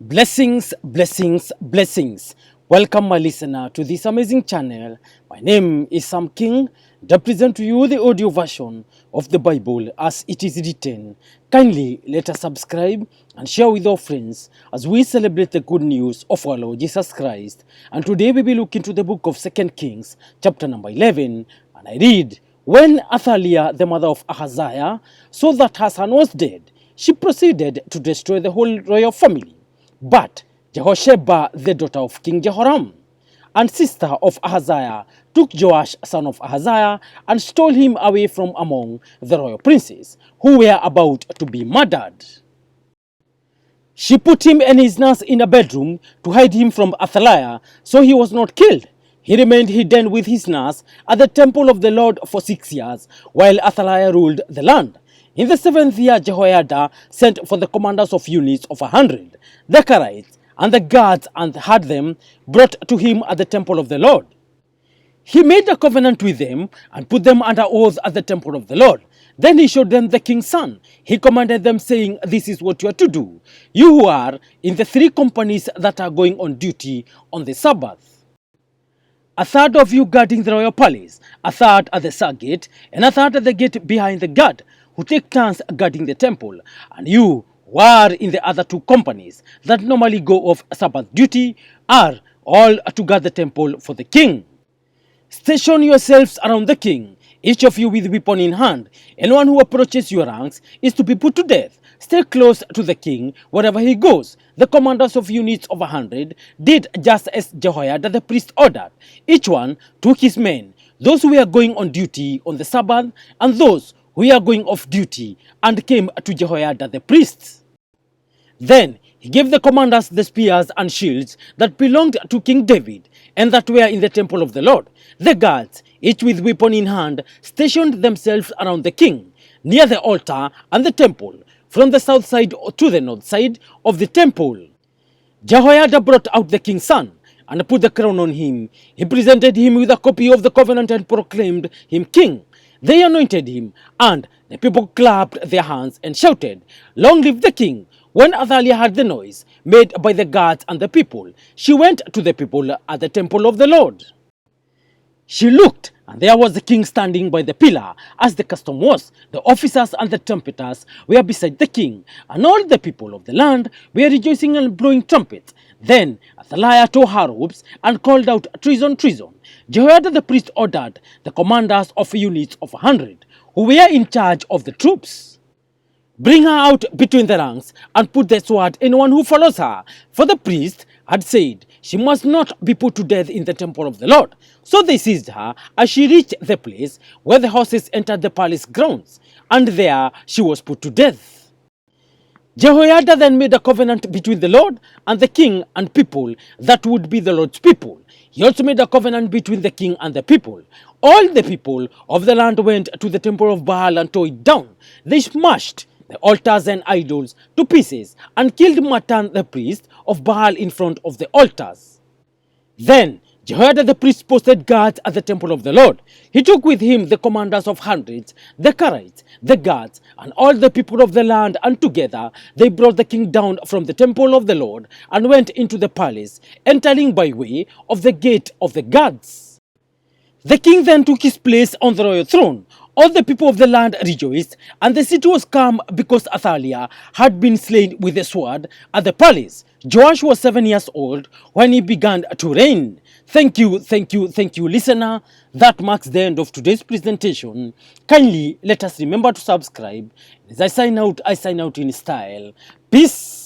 Blessings, blessings, blessings. Welcome, my listener, to this amazing channel. My name is Sam King. I present to you the audio version of the Bible as it is written. Kindly let us subscribe and share with our friends as we celebrate the good news of our Lord Jesus Christ. And today we will look into the book of 2 Kings, chapter number 11. And I read, When Athaliah, the mother of Ahaziah, saw that her son was dead, she proceeded to destroy the whole royal family. But Jehosheba, the daughter of King Jehoram, and sister of Ahaziah, took Joash, son of Ahaziah, and stole him away from among the royal princes, who were about to be murdered. She put him and his nurse in a bedroom to hide him from Athaliah, so he was not killed. He remained hidden with his nurse at the temple of the Lord for 6 years, while Athaliah ruled the land. In the 7th year, Jehoiada sent for the commanders of units of 100, the Karites, and the guards, and had them brought to him at the temple of the Lord. He made a covenant with them and put them under oath at the temple of the Lord. Then he showed them the king's son. He commanded them, saying, This is what you are to do, you who are in the 3 companies that are going on duty on the Sabbath. A third of you guarding the royal palace, a third at the south gate, and a third at the gate behind the guard, who take turns guarding the temple. And you who are in the other 2 companies that normally go off Sabbath duty are all to guard the temple for the king. Station yourselves around the king, each of you with weapon in hand. Anyone who approaches your ranks is to be put to death. Stay close to the king wherever he goes. The commanders of units of 100 did just as Jehoiada the priest ordered. Each one took his men, those who were going on duty on the Sabbath and those who were going off duty, and came to Jehoiada the priest. Then he gave the commanders the spears and shields that belonged to King David and that were in the temple of the Lord. The guards, each with weapon in hand, stationed themselves around the king, near the altar and the temple, from the south side to the north side of the temple. Jehoiada brought out the king's son and put the crown on him. He presented him with a copy of the covenant and proclaimed him king. They anointed him, and the people clapped their hands and shouted, Long live the king! When Athaliah heard the noise made by the guards and the people, she went to the people at the temple of the Lord. She looked, and there was the king standing by the pillar, as the custom was. The officers and the trumpeters were beside the king, and all the people of the land were rejoicing and blowing trumpets. Then Athaliah tore her robes and called out, Treason, treason! Jehoiada the priest ordered the commanders of units of 100, who were in charge of the troops, Bring her out between the ranks and put the sword in anyone who follows her. For the priest had said she must not be put to death in the temple of the Lord. So they seized her as she reached the place where the horses entered the palace grounds, and there she was put to death. Jehoiada then made a covenant between the Lord and the king and people that would be the Lord's people. He also made a covenant between the king and the people. All the people of the land went to the temple of Baal and tore it down. They smashed the altars and idols to pieces and killed Matan the priest of Baal in front of the altars. Then Jehoiada the priest posted guards at the temple of the Lord. He took with him the commanders of hundreds, the Karites, the guards, and all the people of the land, and together they brought the king down from the temple of the Lord and went into the palace, entering by way of the gate of the guards. The king then took his place on the royal throne. All the people of the land rejoiced, and the city was calm because Athaliah had been slain with a sword at the palace. Joash was 7 years old when he began to reign. Thank you, listener. That marks the end of today's presentation. Kindly let us remember to subscribe. As I sign out in style. Peace.